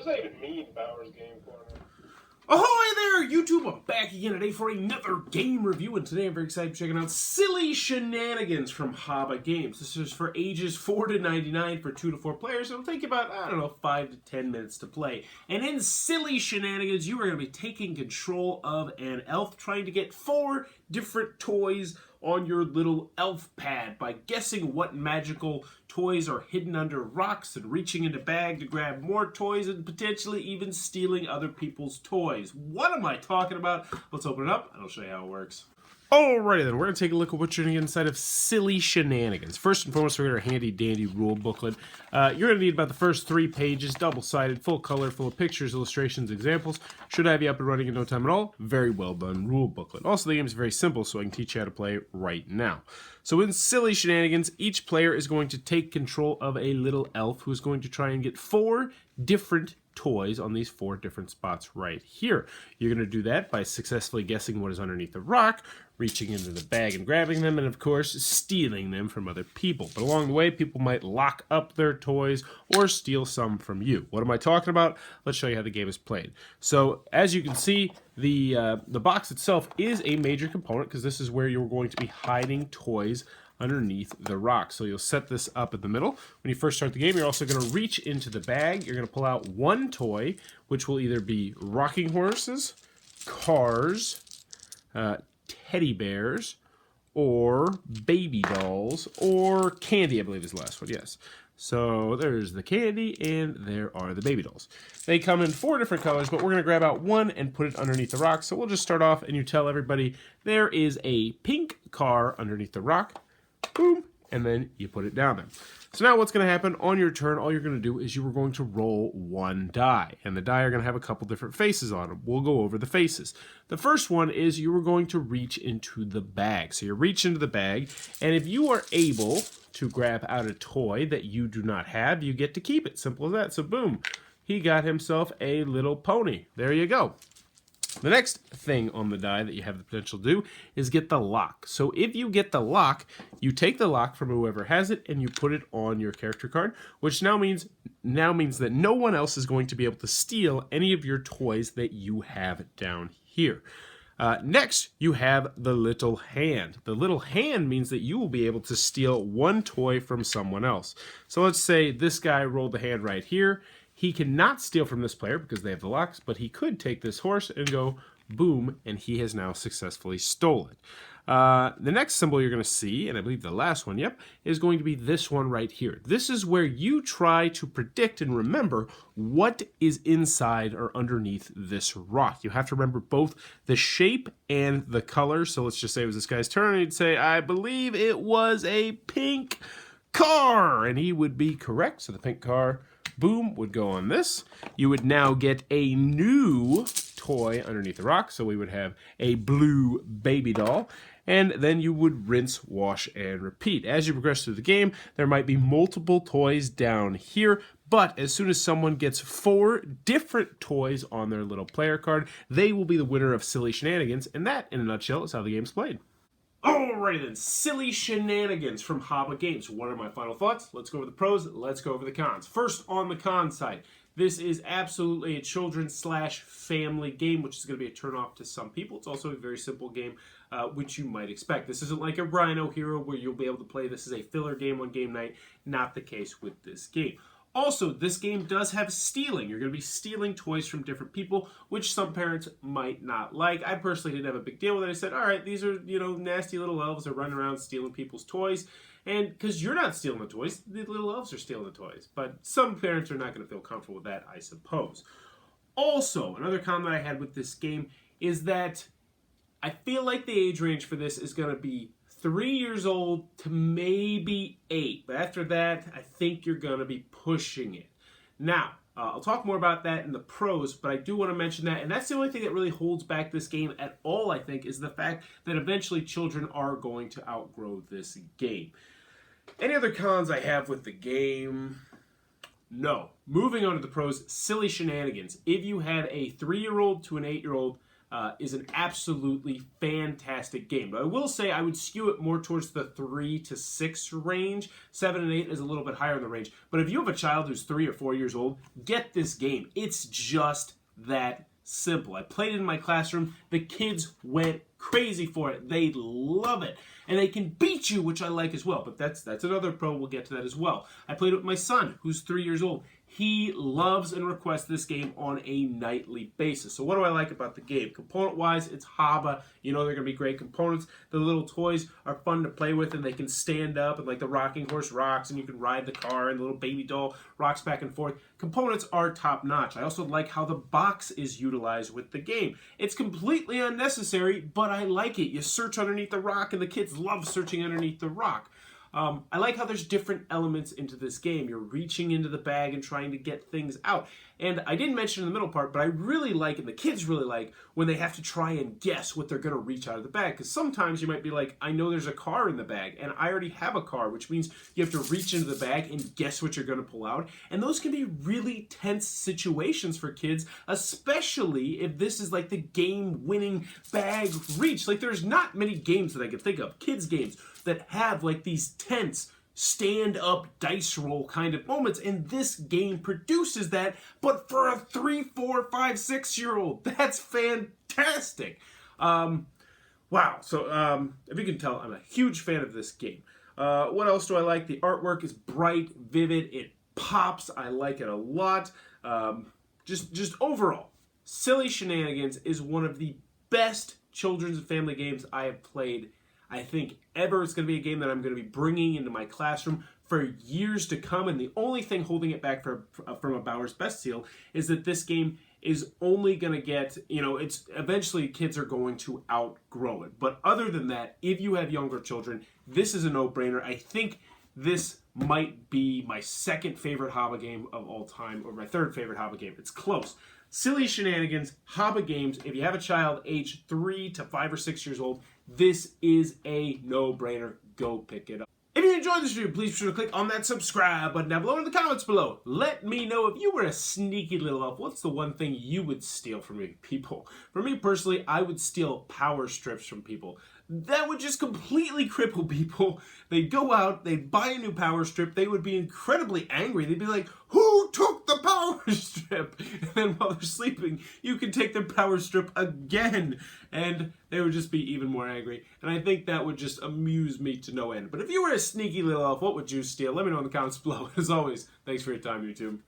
does that even mean, Bowers Game Corner? Ahoy there, YouTube! I'm back again today for another game review, and today I'm very excited to check out Silly Shenanigans from Haba Games. This is for ages 4 to 99 for 2 to 4 players. It'll take about, 5 to 10 minutes to play. And in Silly Shenanigans, you are going to be taking control of an elf trying to get 4 different toys on your little elf pad by guessing what magical toys are hidden under rocks and reaching into a bag to grab more toys and potentially even stealing other people's toys. What am I talking about? Let's open it up and I'll show you how it works. Alrighty then, we're going to take a look at what you're going to get inside of Silly Shenanigans. First and foremost, we're going to our handy dandy rule booklet. You're going to need about the first 3 pages, double-sided, full color, full of pictures, illustrations, examples. Should have you up and running in no time at all. Very well done rule booklet. Also, the game is very simple, so I can teach you how to play right now. So in Silly Shenanigans, each player is going to take control of a little elf who is going to try and get 4 different toys on these 4 different spots right here. You're going to do that by successfully guessing what is underneath the rock, reaching into the bag and grabbing them, and of course stealing them from other people. But along the way, people might lock up their toys or steal some from you. What am I talking about? Let's show you how the game is played. So as you can see, the box itself is a major component because this is where you're going to be hiding toys underneath the rock. So you'll set this up in the middle. When you first start the game, you're also going to reach into the bag. You're going to pull out 1 toy, which will either be rocking horses, cars, teddy bears, or baby dolls, or candy, I believe is the last one, yes. So there's the candy, and there are the baby dolls. They come in 4 different colors, but we're going to grab out 1 and put it underneath the rock. So we'll just start off, and you tell everybody there is a pink car underneath the rock. Boom, and then you put it down there. So now what's going to happen on your turn, all you're going to do is you are going to roll 1 die. And the die are going to have a couple different faces on them. We'll go over the faces. The first one is you are going to reach into the bag. So you reach into the bag, and if you are able to grab out a toy that you do not have, you get to keep it. Simple as that. So boom, he got himself a little pony. There you go. The next thing on the die that you have the potential to do is get the lock. So if you get the lock, you take the lock from whoever has it and you put it on your character card, which now means that no one else is going to be able to steal any of your toys that you have down here. Next, you have the little hand. The little hand means that you will be able to steal 1 toy from someone else. So let's say this guy rolled the hand right here. He cannot steal from this player because they have the locks, but he could take this horse and go boom, and he has now successfully stolen. The next symbol you're going to see, and I believe the last one, yep, is going to be this one right here. This is where you try to predict and remember what is inside or underneath this rock. You have to remember both the shape and the color. So let's just say it was this guy's turn, and he'd say, I believe it was a pink car, and he would be correct. So the pink car, boom, would go on this. You would now get a new toy underneath the rock. So we would have a blue baby doll. And then you would rinse, wash, and repeat. As you progress through the game, there might be multiple toys down here. But as soon as someone gets 4 different toys on their little player card, they will be the winner of Silly Shenanigans. And that, in a nutshell, is how the game's played. Alrighty then, Silly Shenanigans from Haba Games. What are my final thoughts? Let's go over the pros, let's go over the cons. First, on the con side, this is absolutely a children/family game, which is going to be a turnoff to some people. It's also a very simple game, which you might expect. This isn't like a Rhino Hero where you'll be able to play this as a filler game on game night. Not the case with this game. Also, this game does have stealing. You're going to be stealing toys from different people, which some parents might not like. I personally didn't have a big deal with it. I said, all right, these are, nasty little elves that run around stealing people's toys. And because you're not stealing the toys, the little elves are stealing the toys. But some parents are not going to feel comfortable with that, I suppose. Also, another comment I had with this game is that I feel like the age range for this is going to be 3 years old to maybe 8. But after that, I think you're going to be pushing it. Now, I'll talk more about that in the pros, but I do want to mention that, and that's the only thing that really holds back this game at all, I think, is the fact that eventually children are going to outgrow this game. Any other cons I have with the game? No. Moving on to the pros, Silly Shenanigans. If you had a 3-year-old to an 8-year-old, is an absolutely fantastic game. But I will say I would skew it more towards the 3 to 6 range. 7 and 8 is a little bit higher in the range. But if you have a child who's 3 or 4 years old, get this game. It's just that simple. I played it in my classroom. The kids went crazy for it. They love it. And they can beat you, which I like as well. But that's another pro. We'll get to that as well. I played it with my son, who's 3 years old. He loves and requests this game on a nightly basis. So what do I like about the game? Component-wise, it's HABA. You know they're going to be great components. The little toys are fun to play with, and they can stand up, and like the rocking horse rocks, and you can ride the car, and the little baby doll rocks back and forth. Components are top-notch. I also like how the box is utilized with the game. It's completely unnecessary, but I like it. You search underneath the rock, and the kids love searching underneath the rock. I like how there's different elements into this game. You're reaching into the bag and trying to get things out. And I didn't mention in the middle part, but I really like, and the kids really like, when they have to try and guess what they're going to reach out of the bag. Because sometimes you might be like, I know there's a car in the bag, and I already have a car, which means you have to reach into the bag and guess what you're going to pull out. And those can be really tense situations for kids, especially if this is like the game-winning bag reach. Like, there's not many games that I can think of, kids games, that have like these tense stand-up dice roll kind of moments, and this game produces that, but for a 3, 4, 5, 6-year-old. That's fantastic. Wow. So if you can tell, I'm a huge fan of this game. What else do I like? The artwork is bright, vivid, it pops. I like it a lot. Just overall, Silly Shenanigans is one of the best children's and family games I have played, I think, ever. It's going to be a game that I'm going to be bringing into my classroom for years to come, and the only thing holding it back from a Bauer's Best seal is that this game is only going to get, it's eventually kids are going to outgrow it. But other than that, if you have younger children, this is a no-brainer. I think this might be my second favorite HABA game of all time, or my third favorite HABA game. It's close. Silly Shenanigans, HABA games. If you have a child aged 3 to 5 or 6 years old, this is a no-brainer. Go pick it up. If you enjoyed this video, please be sure to click on that subscribe button down below in the comments below. Let me know if you were a sneaky little elf, what's the one thing you would steal from people? For me personally, I would steal power strips from people. That would just completely cripple people. They'd go out, they'd buy a new power strip, they would be incredibly angry. They'd be like, who took the power strip? And then while they're sleeping, you can take their power strip again. And they would just be even more angry. And I think that would just amuse me to no end. But if you were a sneaky little elf, what would you steal? Let me know in the comments below. As always, thanks for your time, YouTube.